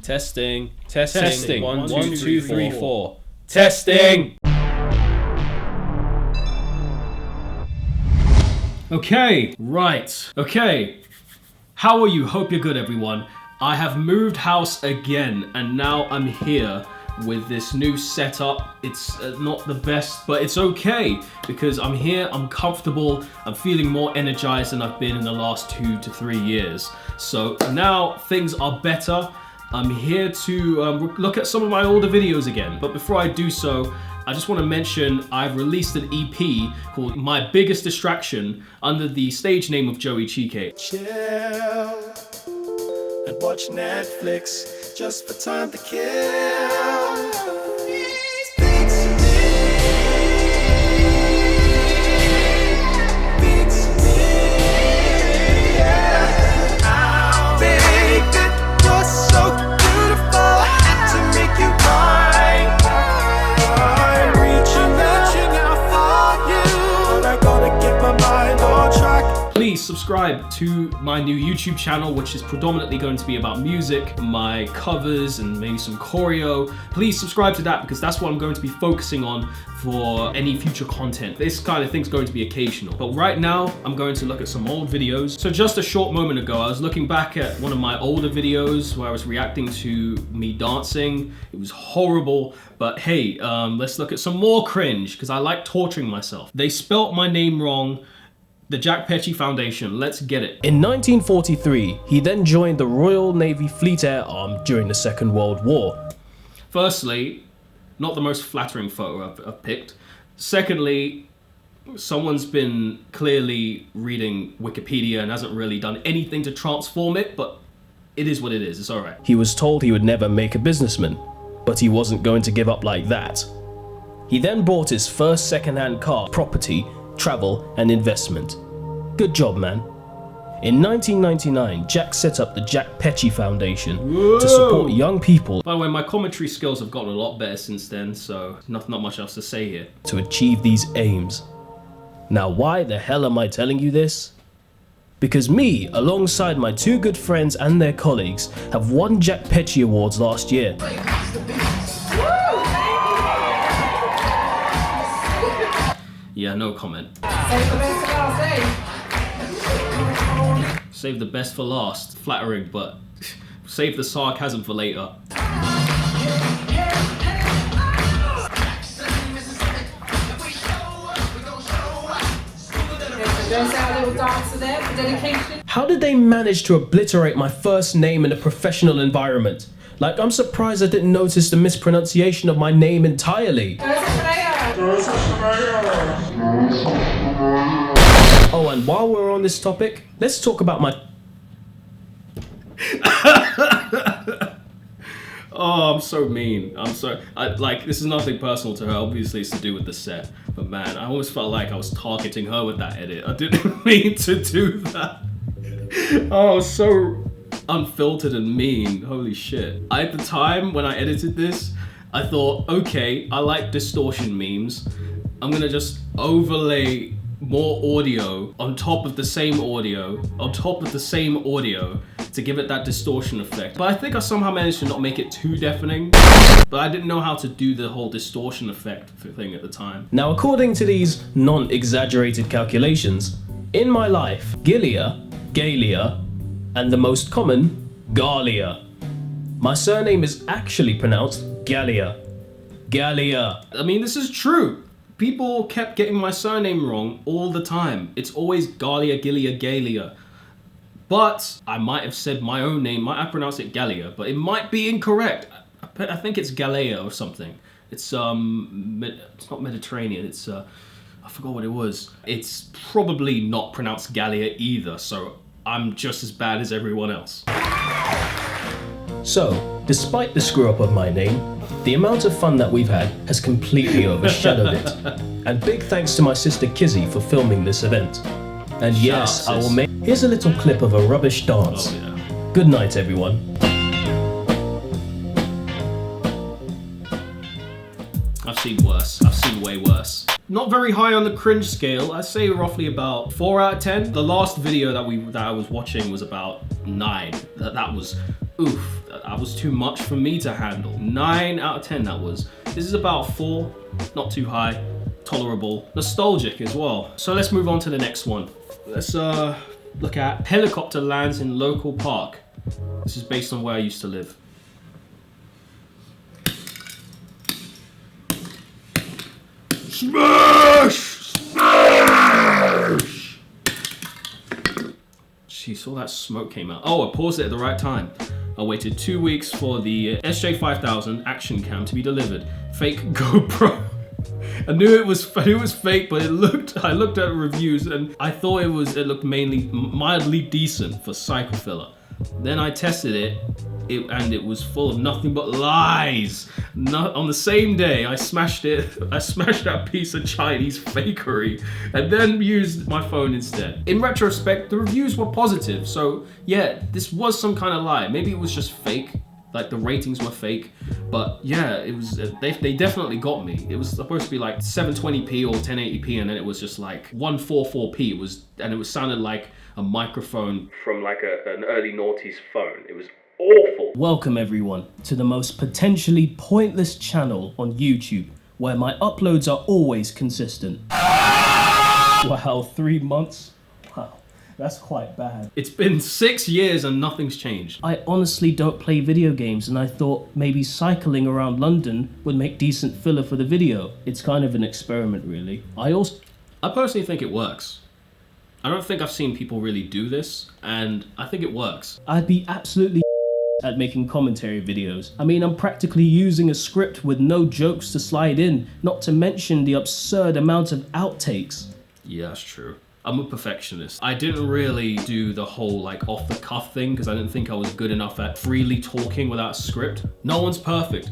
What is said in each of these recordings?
Testing. Testing. One, two, three, four. Testing! Okay, right. Okay. How are you? Hope you're good, everyone. I have moved house again, and now I'm here with this new setup. It's not the best, but it's okay because I'm here, I'm comfortable, I'm feeling more energized than I've been in the last 2 to 3 years. So now things are better. I'm here to look at some of my older videos again. But before I do so, I just want to mention I've released an EP called My Biggest Distraction under the stage name of Joey Chike. Chill and watch Netflix just for time to kill. Please subscribe to my new YouTube channel, which is predominantly going to be about music, my covers, and maybe some choreo. Please subscribe to that because that's what I'm going to be focusing on for any future content. This kind of thing's going to be occasional. But right now, I'm going to look at some old videos. So just a short moment ago, I was looking back at one of my older videos where I was reacting to me dancing. It was horrible, but hey, let's look at some more cringe because I like torturing myself. They spelt my name wrong. The Jack Petchy Foundation, let's get it. In 1943, he then joined the Royal Navy Fleet Air Arm during the Second World War. Firstly, not the most flattering photo I've picked. Secondly, someone's been clearly reading Wikipedia and hasn't really done anything to transform it, but it is what it is, it's alright. He was told he would never make a businessman, but he wasn't going to give up like that. He then bought his first second-hand car, property, travel, and investment. Good job, man. In 1999, Jack set up the Jack Petchy Foundation to support young people. By the way, my commentary skills have gotten a lot better since then, so not much else to say here. To achieve these aims. Now, why the hell am I telling you this? Because me, alongside my 2 good friends and their colleagues, have won Jack Petchy Awards last year. Yeah, no comment. Save the best for last. Flattering, but save the sarcasm for later. How did they manage to obliterate my first name in a professional environment? Like, I'm surprised I didn't notice the mispronunciation of my name entirely. Oh, and while we're on this topic, let's talk about my... Oh, I'm so mean. I'm sorry. This is nothing personal to her. Obviously, it's to do with the set. But man, I always felt like I was targeting her with that edit. I didn't mean to do that. Oh, so unfiltered and mean. Holy shit. At the time when I edited this, I thought, okay, I like distortion memes. I'm gonna just overlay more audio on top of the same audio, to give it that distortion effect. But I think I somehow managed to not make it too deafening, but I didn't know how to do the whole distortion effect thing at the time. Now, according to these non-exaggerated calculations, in my life, Gilia, Galia, and the most common, Galia. My surname is actually pronounced Gallia. Gallia. I mean, this is true. People kept getting my surname wrong all the time. It's always Galia, Gilia, Galia. But I might have said my own name, I pronounce it Gallia, but it might be incorrect. I think it's Galea or something. It's not Mediterranean, it's I forgot what it was. It's probably not pronounced Gallia either, so I'm just as bad as everyone else. So, despite the screw up of my name, the amount of fun that we've had has completely overshadowed it. And big thanks to my sister Kizzy for filming this event. And yes, I will make... Here's a little clip of a rubbish dance. Oh, yeah. Good night, everyone. I've seen worse. I've seen way worse. not very high on the cringe scale. I'd say roughly about 4 out of 10. The last video that I was watching was about 9. That was, oof, that was too much for me to handle. 9 out of 10 that was. This is about 4, not too high, tolerable, nostalgic as well. So let's move on to the next one. Let's look at helicopter lands in local park. This is based on where I used to live. Smash! Smash! Jeez, all that smoke came out. Oh, I paused it at the right time. I waited 2 weeks for the SJ5000 action cam to be delivered. Fake GoPro. I knew it was fake, but I looked at reviews and I thought it looked mildly decent for cycle filler. Then I tested it and it was full of nothing but lies. On the same day, I smashed that piece of Chinese fakery and then used my phone instead. In retrospect, the reviews were positive, so yeah, this was some kind of lie. Maybe it was just fake, like the ratings were fake, but yeah, it was. They definitely got me. It was supposed to be like 720p or 1080p, and then it was just like 144p. It sounded like a microphone from like an early noughties phone. It was awful. Welcome everyone to the most potentially pointless channel on YouTube, where my uploads are always consistent. Wow, 3 months? Wow, that's quite bad. It's been 6 years and nothing's changed. I honestly don't play video games, and I thought maybe cycling around London would make decent filler for the video. It's kind of an experiment, really. I personally think it works. I don't think I've seen people really do this, and I think it works. I'd be absolutely at making commentary videos. I mean, I'm practically using a script with no jokes to slide in, not to mention the absurd amount of outtakes. Yeah, that's true. I'm a perfectionist. I didn't really do the whole like off the cuff thing because I didn't think I was good enough at freely talking without a script. No one's perfect,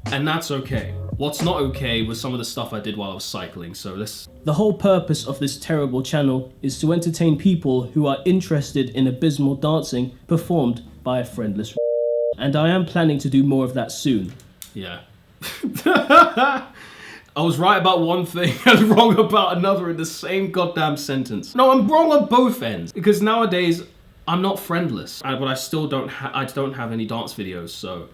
and that's okay. What's not okay was some of the stuff I did while I was cycling, so let's... The whole purpose of this terrible channel is to entertain people who are interested in abysmal dancing performed by a friendless and I am planning to do more of that soon. Yeah. I was right about one thing and wrong about another in the same goddamn sentence. No, I'm wrong on both ends, because nowadays I'm not friendless, but I still don't have any dance videos, so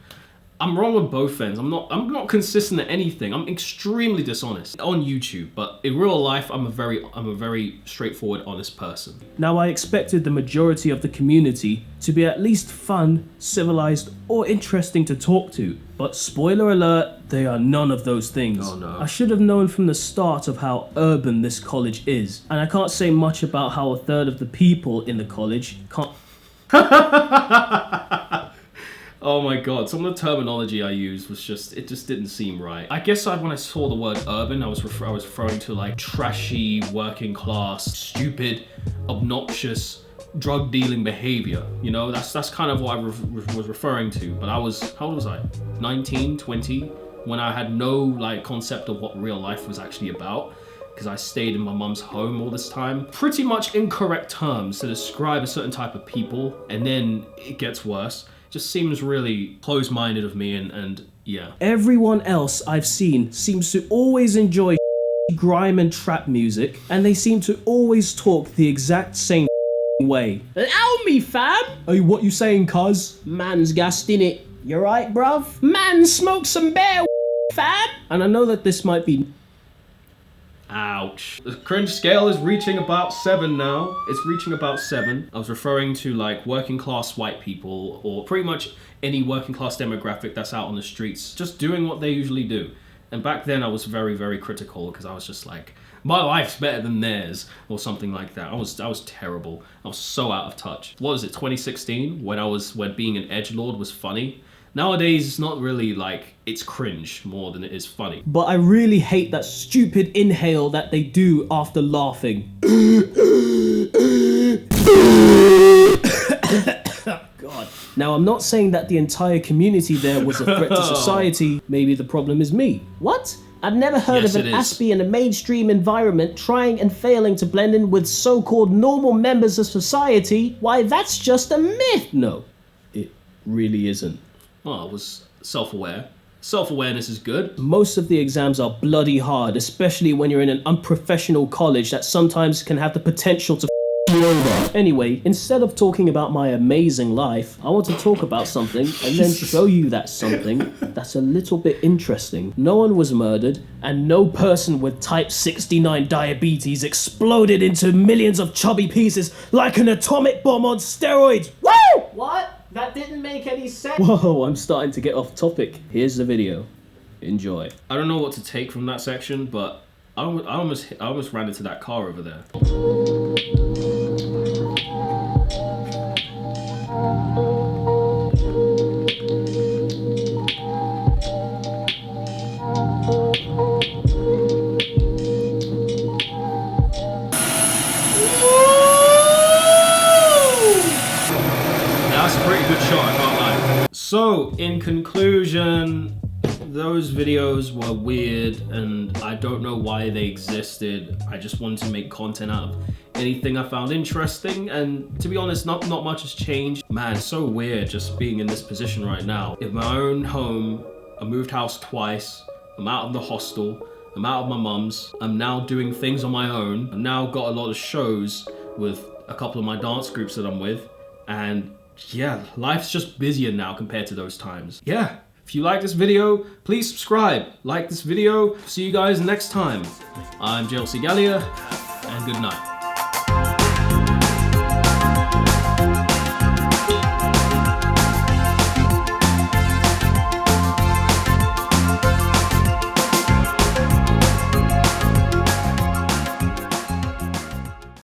I'm wrong on both ends. I'm not consistent at anything. I'm extremely dishonest on YouTube, but in real life, I'm a very straightforward, honest person. Now, I expected the majority of the community to be at least fun, civilized, or interesting to talk to, but spoiler alert, they are none of those things. Oh no. I should have known from the start of how urban this college is, and I can't say much about how a third of the people in the college can't... Oh my god, some of the terminology I used was it just didn't seem right. I guess when I saw the word urban, I was referring to like trashy, working class, stupid, obnoxious, drug dealing behavior. You know, that's kind of what I was referring to. But how old was I? 19, 20, when I had no like concept of what real life was actually about, because I stayed in my mum's home all this time. Pretty much incorrect terms to describe a certain type of people, and then it gets worse. Just seems really close-minded of me, and yeah. Everyone else I've seen seems to always enjoy grime and trap music, and they seem to always talk the exact same way. Allow me, fam! Hey, what you saying, cuz? Man's gassed in it. You right, bruv? Man, smoke some bear, fam! And I know that this might be... Ouch. The cringe scale is reaching about 7 now. It's reaching about 7. I was referring to like working class white people, or pretty much any working class demographic that's out on the streets, just doing what they usually do. And back then I was very, very critical, because I was just like, my life's better than theirs, or something like that. I was terrible. I was so out of touch. What was it, 2016, when being an edgelord was funny? Nowadays, it's not really like, it's cringe more than it is funny. But I really hate that stupid inhale that they do after laughing. God. Now, I'm not saying that the entire community there was a threat to society. Maybe the problem is me. What? I've never heard of an Aspie in a mainstream environment trying and failing to blend in with so-called normal members of society. Why, that's just a myth. No, it really isn't. Well, I was self-aware Self-awareness is good. Most of the exams are bloody hard, especially when you're in an unprofessional college that sometimes can have the potential to you over. Anyway, instead of talking about my amazing life, I want to talk about something and then show you that something that's a little bit interesting. No one was murdered, and no person with type 69 diabetes exploded into millions of chubby pieces like an atomic bomb on steroids. Woo! What? That didn't make any sense. Whoa, I'm starting to get off topic. Here's the video. Enjoy. I don't know what to take from that section, but I almost ran into that car over there. That's a pretty good shot, I can't lie. So, in conclusion, those videos were weird and I don't know why they existed. I just wanted to make content out of anything I found interesting, and to be honest, not much has changed. Man, it's so weird just being in this position right now. In my own home, I moved house twice, I'm out of the hostel, I'm out of my mum's, I'm now doing things on my own. I've now got a lot of shows with a couple of my dance groups that I'm with, and yeah, life's just busier now compared to those times. Yeah, if you like this video, please subscribe, like this video. See you guys next time. I'm JLC Gallia, and good night.